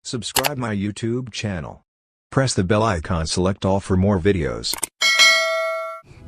Subscribe my YouTube channel. Press the bell icon, select all for more videos.